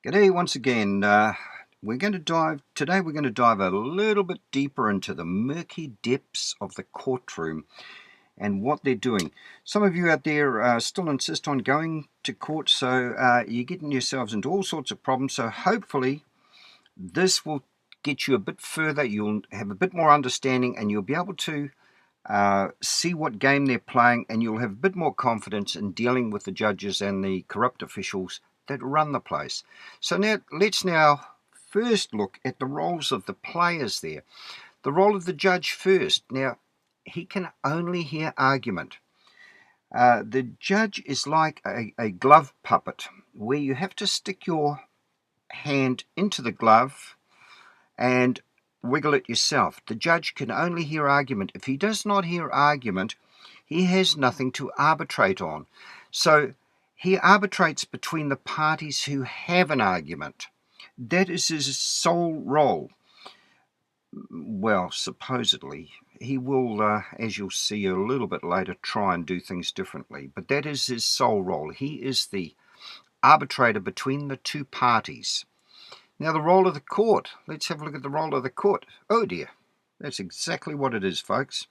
G'day once again. Today we're going to dive a little bit deeper into the murky depths of the courtroom and what they're doing. Some of you out there still insist on going to court, so you're getting yourselves into all sorts of problems. So hopefully this will get you a bit further. You'll have a bit more understanding and you'll be able to see what game they're playing, and you'll have a bit more confidence in dealing with the judges and the corrupt officials that run the place. So let's first look at the roles of the players there. The role of the judge first. Now, he can only hear argument. The judge is like a glove puppet where you have to stick your hand into the glove and wiggle it yourself. The judge can only hear argument. If he does not hear argument, he has nothing to arbitrate on. So he arbitrates between the parties who have an argument. That is his sole role. Well, supposedly. He will, as you'll see a little bit later, try and do things differently. But that is his sole role. He is the arbitrator between the two parties. Now, the role of the court. Let's have a look at the role of the court. Oh dear, that's exactly what it is, folks.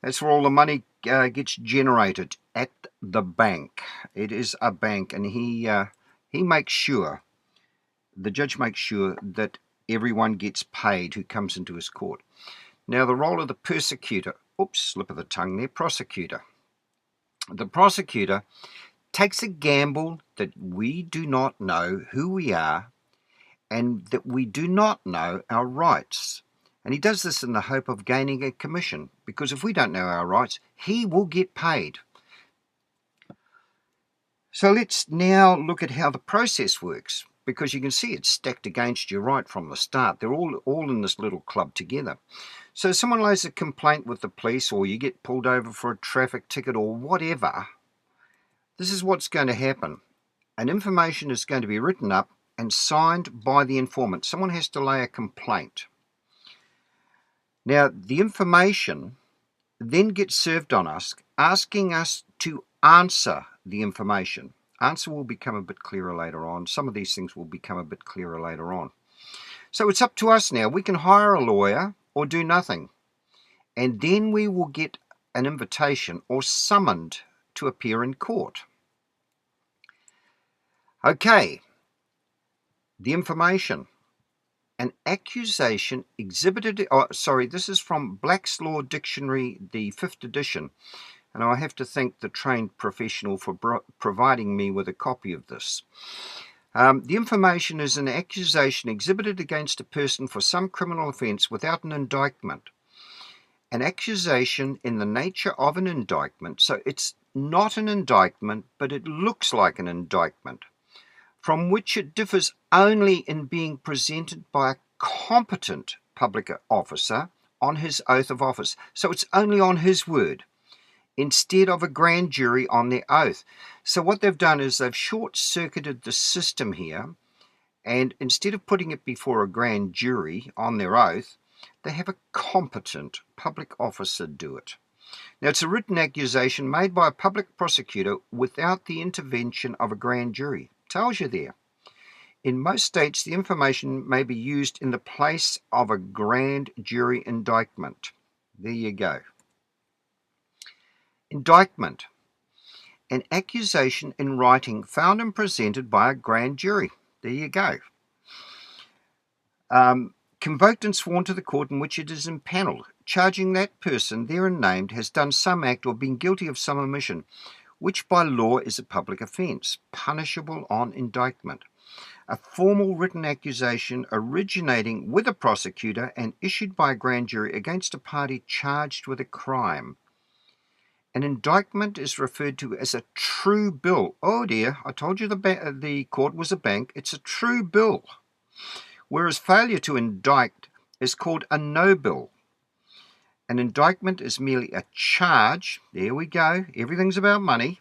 That's where all the money gets generated, at the bank. It is a bank, and he makes sure, the judge makes sure that everyone gets paid who comes into his court. Now, the role of the prosecutor. Oops, slip of the tongue there. Prosecutor. The prosecutor takes a gamble that we do not know who we are, and that we do not know our rights. And he does this in the hope of gaining a commission, because if we don't know our rights, he will get paid. So let's now look at how the process works, because you can see it's stacked against you right from the start. They're all in this little club together. So someone lays a complaint with the police, or you get pulled over for a traffic ticket or whatever. This is what's going to happen. An information is going to be written up and signed by the informant. Someone has to lay a complaint. Now, the information then gets served on us, asking us to answer the information. Answer will become a bit clearer later on. Some of these things will become a bit clearer later on. So it's up to us now. We can hire a lawyer or do nothing. And then we will get an invitation or summoned to appear in court. Okay. The information. An accusation exhibited, this is from Black's Law Dictionary, the 5th edition, and I have to thank the trained professional for providing me with a copy of this. The information is an accusation exhibited against a person for some criminal offence without an indictment. An accusation in the nature of an indictment, so it's not an indictment, but it looks like an indictment, from which it differs only in being presented by a competent public officer on his oath of office. So it's only on his word, instead of a grand jury on their oath. So what they've done is they've short-circuited the system here, and instead of putting it before a grand jury on their oath, they have a competent public officer do it. Now, it's a written accusation made by a public prosecutor without the intervention of a grand jury. Tells you there. In most states, the information may be used in the place of a grand jury indictment. There you go. Indictment. An accusation in writing found and presented by a grand jury. There you go. Convoked and sworn to the court in which it is impaneled, charging that person therein named has done some act or been guilty of some omission, which by law is a public offence, punishable on indictment. A formal written accusation originating with a prosecutor and issued by a grand jury against a party charged with a crime. An indictment is referred to as a true bill. Oh dear, I told you the court was a bank. It's a true bill. Whereas failure to indict is called a no bill. An indictment is merely a charge, there we go, everything's about money,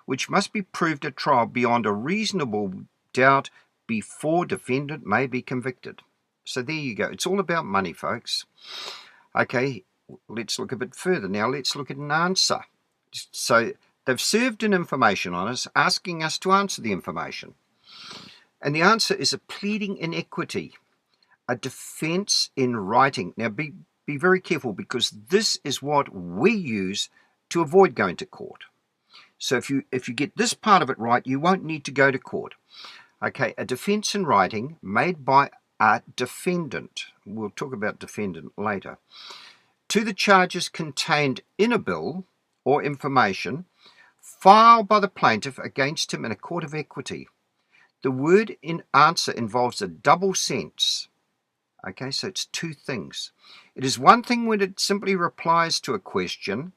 which must be proved at trial beyond a reasonable doubt before defendant may be convicted. So there you go. It's all about money, folks. Okay, let's look a bit further. Now let's look at an answer. So they've served an information on us, asking us to answer the information. And the answer is a pleading in equity, a defense in writing. Now be very careful, because this is what we use to avoid going to court. So if you get this part of it right, you won't need to go to court. Okay, a defense in writing made by a defendant. We'll talk about defendant later. To the charges contained in a bill or information filed by the plaintiff against him in a court of equity. The word in answer involves a double sense. Okay, so it's two things. It is one thing when it simply replies to a question,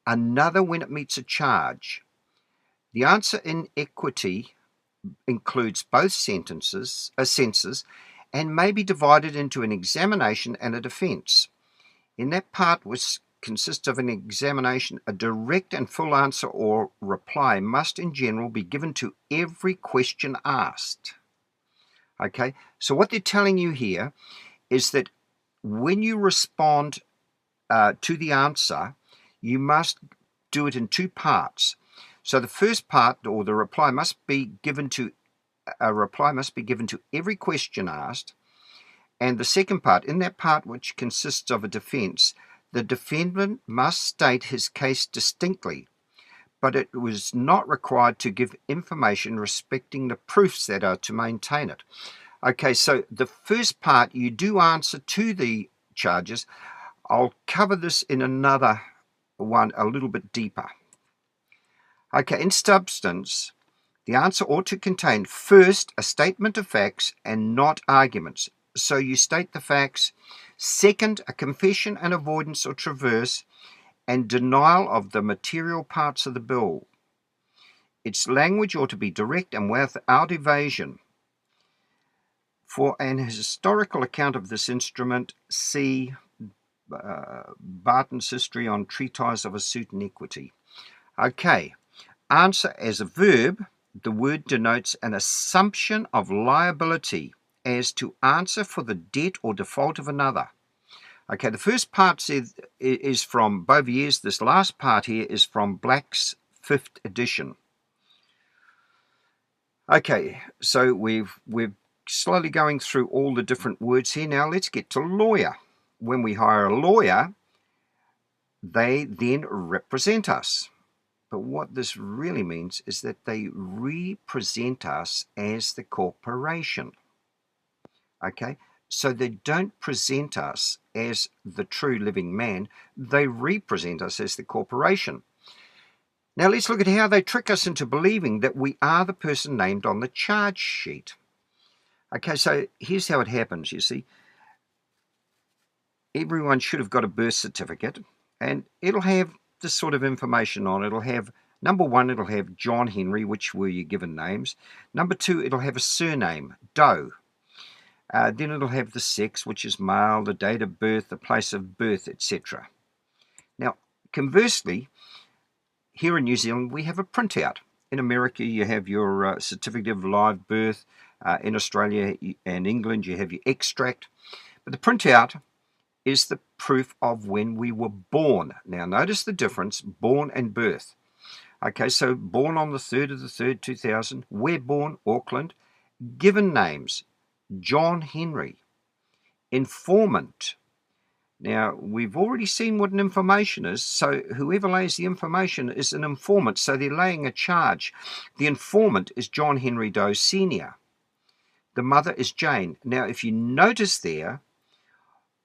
another when it meets a charge. The answer in equity includes both senses and may be divided into an examination and a defense. In that part which consists of an examination, a direct and full answer or reply must in general be given to every question asked. Okay, so what they're telling you here is that when you respond to the answer, you must do it in two parts. So the first part, or the reply, must be given to every question asked, and the second part, in that part which consists of a defense, the defendant must state his case distinctly, but it was not required to give information respecting the proofs that are to maintain it. Okay, so the first part, you do answer to the charges. I'll cover this in another one a little bit deeper. Okay, in substance, the answer ought to contain first a statement of facts and not arguments. So you state the facts. Second, a confession and avoidance or traverse and denial of the material parts of the bill. Its language ought to be direct and without evasion. For an historical account of this instrument, see Barton's History on Treatise of a Suit in Equity. Okay, answer as a verb, the word denotes an assumption of liability as to answer for the debt or default of another. Okay, the first part is from Bouvier's. This last part here is from Black's 5th edition. Okay, so we're slowly going through all the different words here. Now let's get to lawyer. When we hire a lawyer, they then represent us. But what this really means is that they represent us as the corporation. Okay, so they don't present us as the true living man, they represent us as the corporation. Now let's look at how they trick us into believing that we are the person named on the charge sheet. Okay, so here's how it happens, you see. Everyone should have got a birth certificate, and it'll have this sort of information on it. It'll have, number one, it'll have John Henry, which were your given names. Number two, it'll have a surname, Doe. Then it'll have the sex, which is male, the date of birth, the place of birth, etc. Now, conversely, here in New Zealand, we have a printout. In America, you have your certificate of live birth. In Australia and England, you have your extract. But the printout is the proof of when we were born. Now, notice the difference, born and birth. Okay, so born on the 3rd of the 3rd, 2000. Where born? Auckland. Given names, John Henry. Informant. Now, we've already seen what an information is, so whoever lays the information is an informant, so they're laying a charge. The informant is John Henry Doe Sr. The mother is Jane. Now, if you notice there,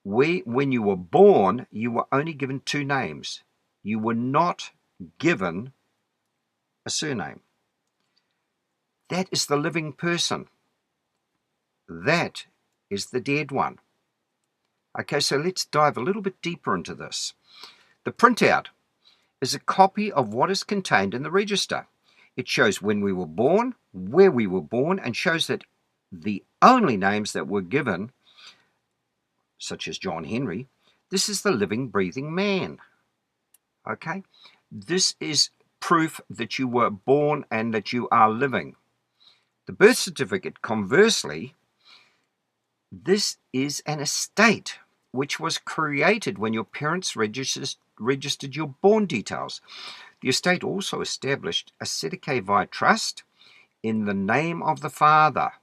when you were born, you were only given two names. You were not given a surname. That is the living person. That is the dead one. Okay, so let's dive a little bit deeper into this. The printout is a copy of what is contained in the register. It shows when we were born, where we were born, and shows that the only names that were given, such as John Henry, this is the living, breathing man. Okay? This is proof that you were born and that you are living. The birth certificate, conversely, this is an estate which was created when your parents registered your born details. The estate also established a sedicavae trust in the name of the father.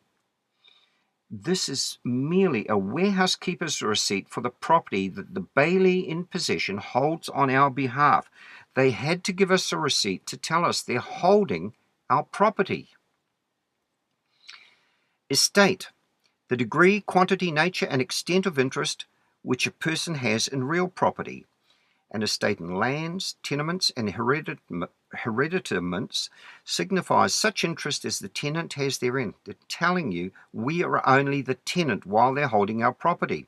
This is merely a warehouse keeper's receipt for the property that the bailee in possession holds on our behalf. They had to give us a receipt to tell us they're holding our property. Estate: the degree, quantity, nature, and extent of interest which a person has in real property. An estate in lands, tenements, and hereditaments signifies such interest as the tenant has therein. They're telling you we are only the tenant while they're holding our property.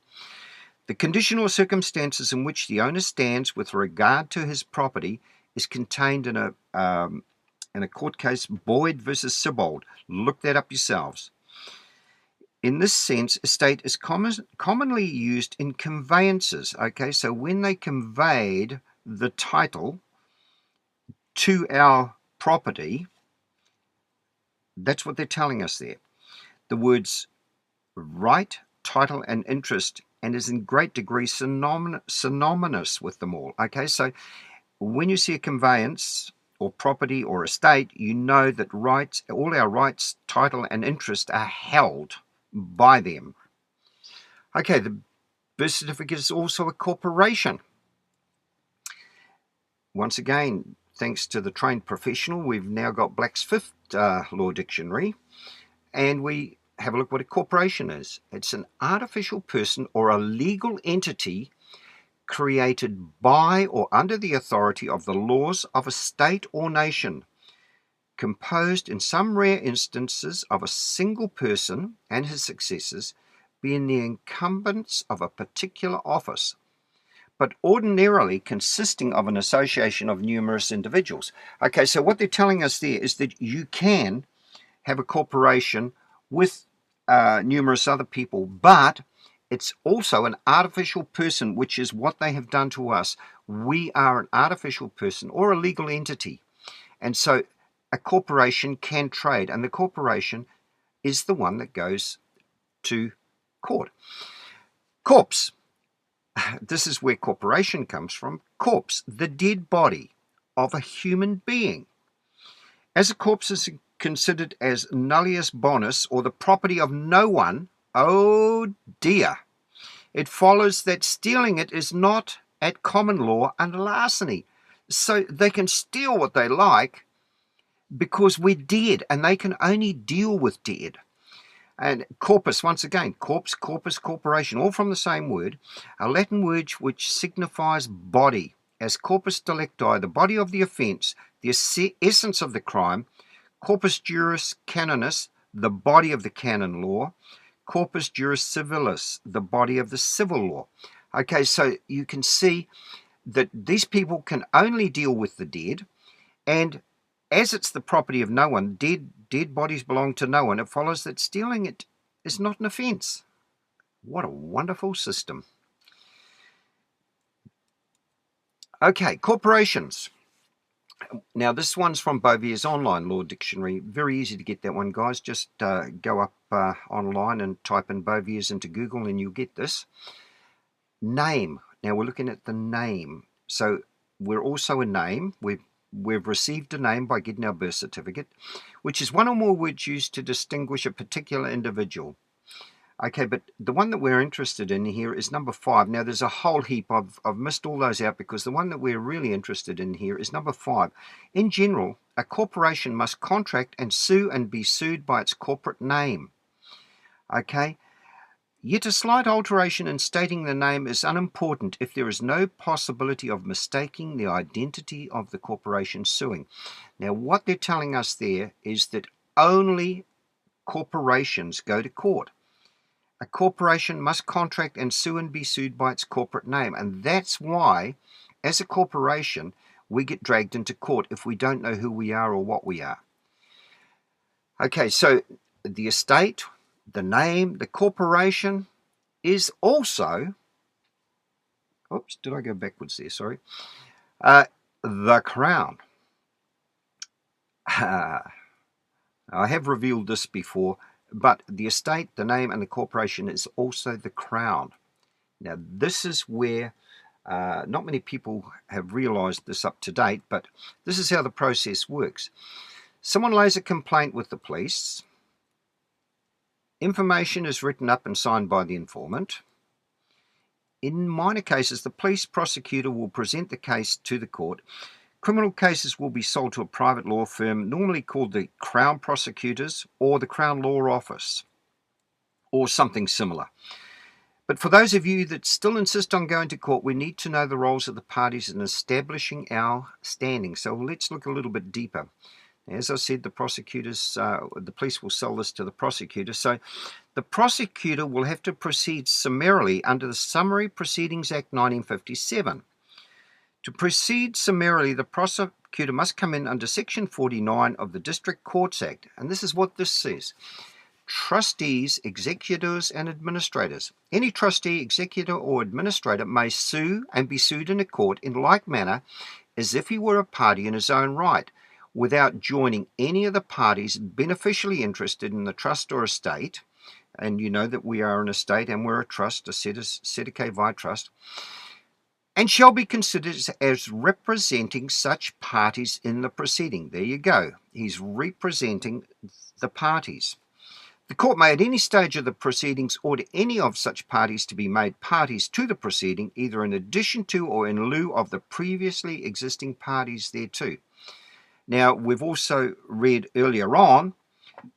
The condition or circumstances in which the owner stands with regard to his property is contained in a court case, Boyd versus Sibbald. Look that up yourselves. In this sense, estate is commonly used in conveyances. Okay, so when they conveyed the title to our property, that's what they're telling us there. The words right, title, and interest, and is in great degree synonymous with them all. Okay, so when you see a conveyance or property or estate, you know that rights, all our rights, title, and interest are held by them. Okay, the birth certificate is also a corporation. Once again, thanks to the trained professional, we've now got Black's Fifth Law Dictionary, and we have a look what a corporation is. It's an artificial person or a legal entity created by or under the authority of the laws of a state or nation, composed in some rare instances of a single person and his successors, being the incumbents of a particular office, but ordinarily consisting of an association of numerous individuals. Okay, so what they're telling us there is that you can have a corporation with numerous other people, but it's also an artificial person, which is what they have done to us. We are an artificial person or a legal entity. And so a corporation can trade, and the corporation is the one that goes to court. Corpse. This is where corporation comes from. Corpse, the dead body of a human being. As a corpse is considered as nullius bonus, or the property of no one, oh dear, it follows that stealing it is not at common law and larceny. So they can steal what they like because we're dead, and they can only deal with dead. And corpus, once again, corpse, corpus, corporation, all from the same word, a Latin word which signifies body, as corpus delicti, the body of the offence, the essence of the crime, corpus juris canonis, the body of the canon law, corpus juris civilis, the body of the civil law. Okay, so you can see that these people can only deal with the dead, and as it's the property of no one, dead bodies belong to no one, it follows that stealing it is not an offence. What a wonderful system. Okay, corporations. Now, this one's from Bovier's Online Law Dictionary. Very easy to get that one, guys. Just go up online and type in Bovier's into Google and you'll get this. Name. Now, we're looking at the name. So, we're also a name. We've received a name by getting our birth certificate, which is one or more words used to distinguish a particular individual. Okay, but the one that we're interested in here is number 5. Now, there's a whole heap. I've missed all those out because the one that we're really interested in here is number 5. In general, a corporation must contract and sue and be sued by its corporate name. Okay, yet a slight alteration in stating the name is unimportant if there is no possibility of mistaking the identity of the corporation suing. Now, what they're telling us there is that only corporations go to court. A corporation must contract and sue and be sued by its corporate name, and that's why, as a corporation, we get dragged into court if we don't know who we are or what we are. Okay, so the estate, the name, the corporation is also, oops, did I go backwards there? Sorry. The crown. I have revealed this before, but the estate, the name, and the corporation is also the crown. Now, this is where not many people have realized this up to date, but this is how the process works. Someone lays a complaint with the police. Information is written up and signed by the informant. In minor cases, the police prosecutor will present the case to the court. Criminal cases will be sold to a private law firm, normally called the Crown Prosecutors or the Crown Law Office, or something similar. But for those of you that still insist on going to court, we need to know the roles of the parties in establishing our standing. So let's look a little bit deeper. As I said, the police will sell this to the prosecutor. So the prosecutor will have to proceed summarily under the Summary Proceedings Act 1957. To proceed summarily, the prosecutor must come in under Section 49 of the District Courts Act. And this is what this says. Trustees, executors, and administrators. Any trustee, executor, or administrator may sue and be sued in a court in like manner as if he were a party in his own right, without joining any of the parties beneficially interested in the trust or estate. And you know that we are an estate and we're a trust, a Sedekay Vai trust, and shall be considered as representing such parties in the proceeding. There you go. He's representing the parties. The court may at any stage of the proceedings order any of such parties to be made parties to the proceeding, either in addition to or in lieu of the previously existing parties thereto. Now, we've also read earlier on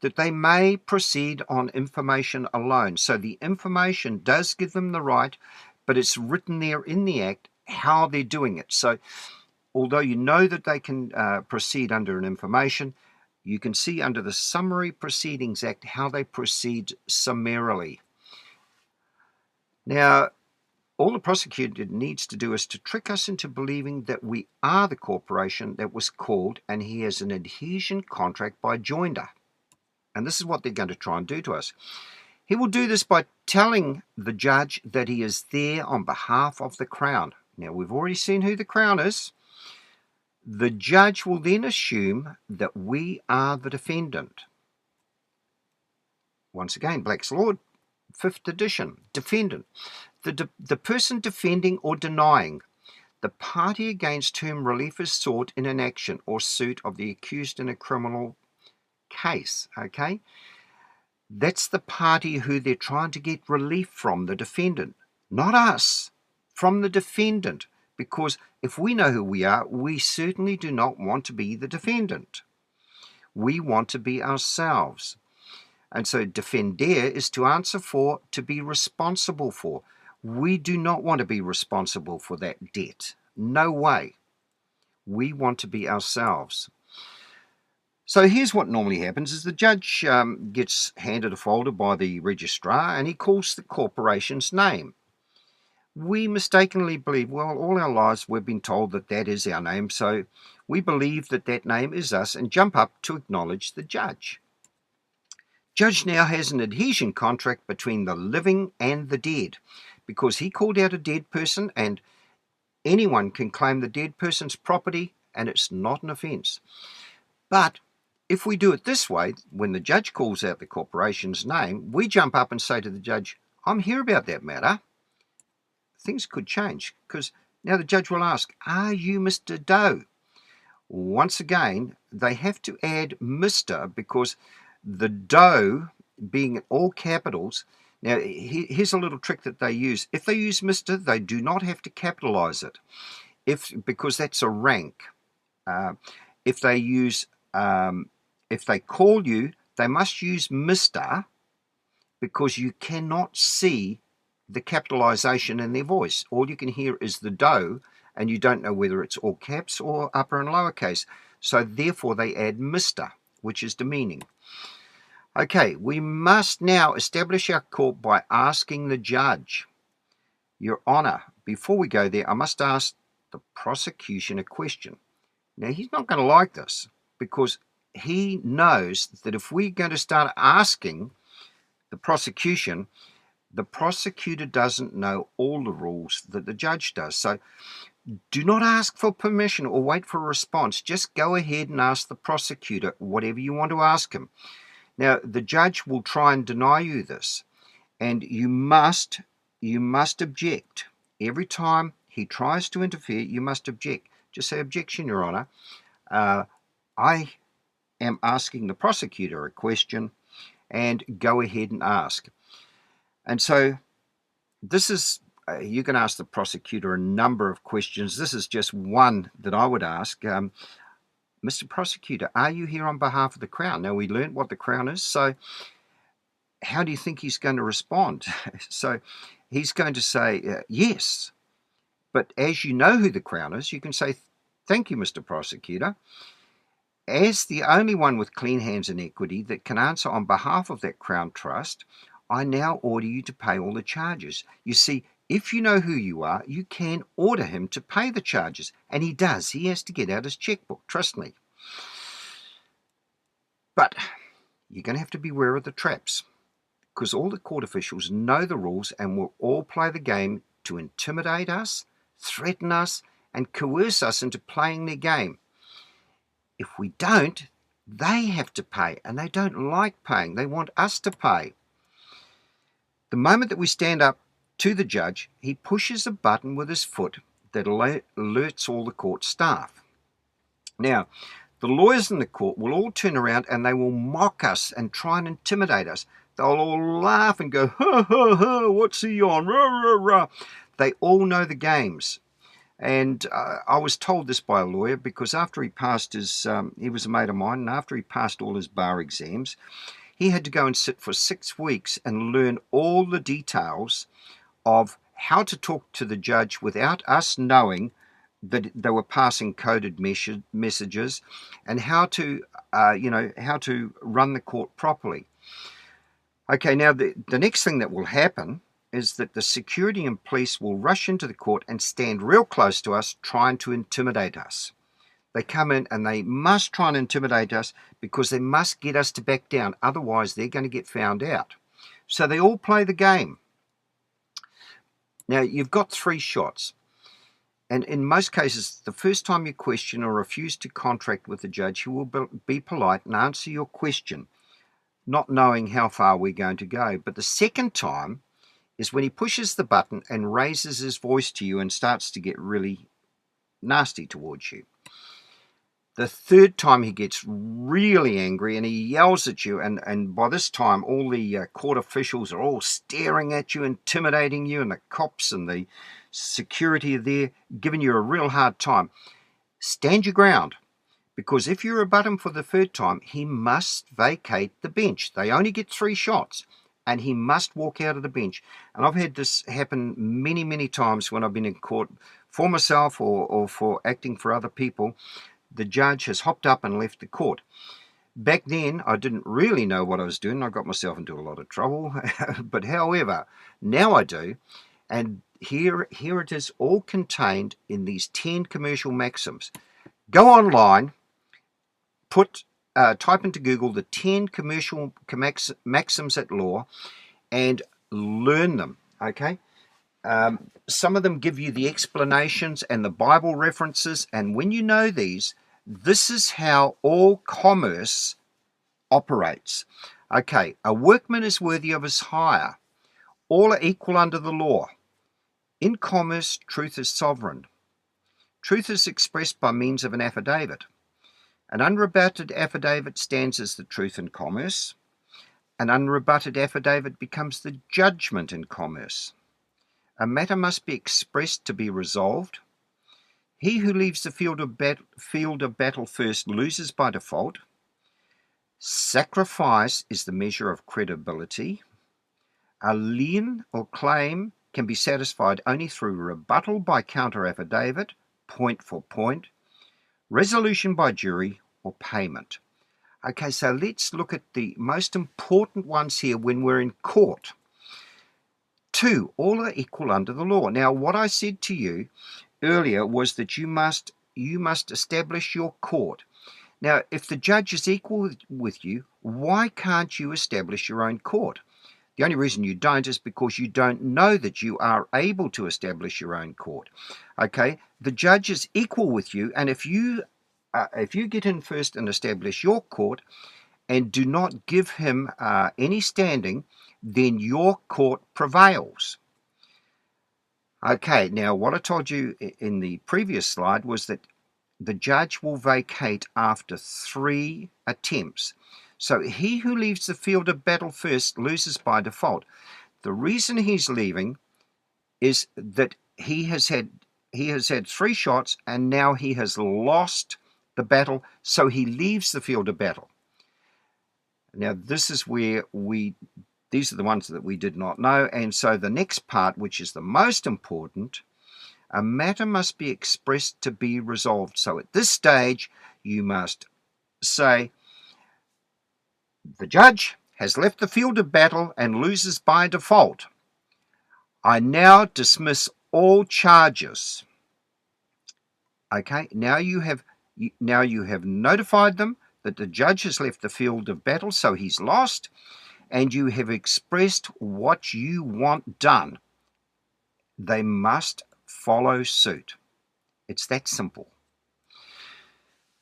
that they may proceed on information alone. So the information does give them the right, but it's written there in the Act how they're doing it. So although you know that they can proceed under an information, you can see under the Summary Proceedings Act how they proceed summarily. Now, all the prosecutor needs to do is to trick us into believing that we are the corporation that was called and he has an adhesion contract by joinder. And this is what they're going to try and do to us. He will do this by telling the judge that he is there on behalf of the Crown. Now, we've already seen who the Crown is. The judge will then assume that we are the defendant. Once again, Black's Law, 5th edition, defendant. The person defending or denying, the party against whom relief is sought in an action or suit of the accused in a criminal case, okay? That's the party who they're trying to get relief from, the defendant. Not us, from the defendant. Because if we know who we are, we certainly do not want to be the defendant. We want to be ourselves. And so defender is to answer for, to be responsible for. We do not want to be responsible for that debt. No way. We want to be ourselves. So here's what normally happens is the judge gets handed a folder by the registrar and he calls the corporation's name. We mistakenly believe, well, all our lives we've been told that that is our name, so we believe that that name is us and jump up to acknowledge the judge. Judge now has an adhesion contract between the living and the dead because he called out a dead person and anyone can claim the dead person's property and it's not an offence. But if we do it this way, when the judge calls out the corporation's name, we jump up and say to the judge, I'm here about that matter. Things could change because now the judge will ask, are you Mr. Doe? Once again, they have to add Mr. because the Doe being in all capitals. Now, here's a little trick that they use. If they use Mr., they do not have to capitalize it because that's a rank. If they call you, they must use Mr. because you cannot see the capitalization in their voice. All you can hear is the Doe, and you don't know whether it's all caps or upper and lower case. So therefore they add Mr., which is demeaning. Okay, we must now establish our court by asking the judge, Your Honour, before we go there, I must ask the prosecution a question. Now, he's not going to like this because he knows that if we're going to start asking the prosecutor doesn't know all the rules that the judge does. So do not ask for permission or wait for a response. Just go ahead and ask the prosecutor whatever you want to ask him. Now, the judge will try and deny you this, and you must object. Every time he tries to interfere, you must object. Just say, objection, Your Honour. I am asking the prosecutor a question, and go ahead and ask. And so this is, you can ask the prosecutor a number of questions. This is just one that I would ask. Mr. Prosecutor, are you here on behalf of the Crown? Now, we learned what the Crown is, so how do you think he's going to respond? So he's going to say, yes. But as you know who the Crown is, you can say, thank you, Mr. Prosecutor. As the only one with clean hands and equity that can answer on behalf of that Crown Trust, I now order you to pay all the charges. You see, if you know who you are, you can order him to pay the charges. And he does. He has to get out his checkbook, trust me. But you're going to have to beware of the traps, because all the court officials know the rules and will all play the game to intimidate us, threaten us, and coerce us into playing their game. If we don't, they have to pay, and they don't like paying. They want us to pay. The moment that we stand up to the judge, he pushes a button with his foot that alerts all the court staff. Now, the lawyers in the court will all turn around and they will mock us and try and intimidate us. They'll all laugh and go, ha, ha, ha, what's he on? Rah, rah, rah. They all know the games. And I was told this by a lawyer because after he passed his, he was a mate of mine, and after he passed all his bar exams, he had to go and sit for 6 weeks and learn all the details of how to talk to the judge without us knowing that they were passing coded messages, and how to, how to run the court properly. Okay, now the next thing that will happen is that the security and police will rush into the court and stand real close to us, trying to intimidate us. They come in and they must try and intimidate us because they must get us to back down. Otherwise, they're going to get found out. So they all play the game. Now, you've got 3 shots. And in most cases, the first time you question or refuse to contract with the judge, he will be polite and answer your question, not knowing how far we're going to go. But the second time is when he pushes the button and raises his voice to you and starts to get really nasty towards you. The third time he gets really angry and he yells at you, and by this time all the court officials are all staring at you, intimidating you, and the cops and the security are there giving you a real hard time. Stand your ground, because if you rebut him for the third time, he must vacate the bench. They only get 3 shots, and he must walk out of the bench. And I've had this happen many, many times when I've been in court for myself or for acting for other people. The judge has hopped up and left the court. Back then, I didn't really know what I was doing. I got myself into a lot of trouble. But however, now I do. And here it is, all contained in these 10 commercial maxims. Go online, type into Google the 10 commercial maxims at law, and learn them, okay? Some of them give you the explanations and the Bible references, and when you know these, this is how all commerce operates. Okay, a workman is worthy of his hire. All are equal under the law. In commerce, truth is sovereign. Truth is expressed by means of an affidavit. An unrebutted affidavit stands as the truth in commerce. An unrebutted affidavit becomes the judgment in commerce. A matter must be expressed to be resolved. He who leaves the field of battle first loses by default. Sacrifice is the measure of credibility. A lien or claim can be satisfied only through rebuttal by counter affidavit, point for point, resolution by jury, or payment. Okay, so let's look at the most important ones here when we're in court. 2, all are equal under the law. Now, what I said to you earlier was that you must establish your court. Now, if the judge is equal with you, why can't you establish your own court? The only reason you don't is because you don't know that you are able to establish your own court. Okay, the judge is equal with you, and if you get in first and establish your court and do not give him any standing, then your court prevails. Okay, now what I told you in the previous slide was that the judge will vacate after 3 attempts. So he who leaves the field of battle first loses by default. The reason he's leaving is that he has had 3 shots and now he has lost the battle, so he leaves the field of battle. Now this is where these are the ones that we did not know, and so the next part, which is the most important, a matter must be expressed to be resolved. So at this stage you must say, the judge has left the field of battle and loses by default. I now dismiss all charges. Okay, now you have notified them that the judge has left the field of battle, so he's lost, and you have expressed what you want done. They must follow suit. It's that simple.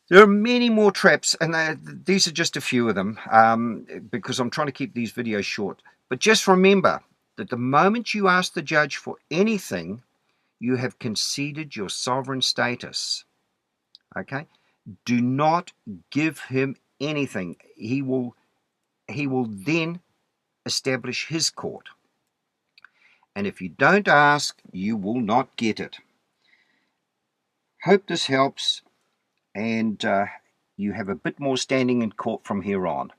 There are many more traps, and these are just a few of them, because I'm trying to keep these videos short. But just remember that the moment you ask the judge for anything, you have conceded your sovereign status. Okay? Do not give him anything. He will then establish his court. And if you don't ask, you will not get it. Hope this helps, and you have a bit more standing in court from here on.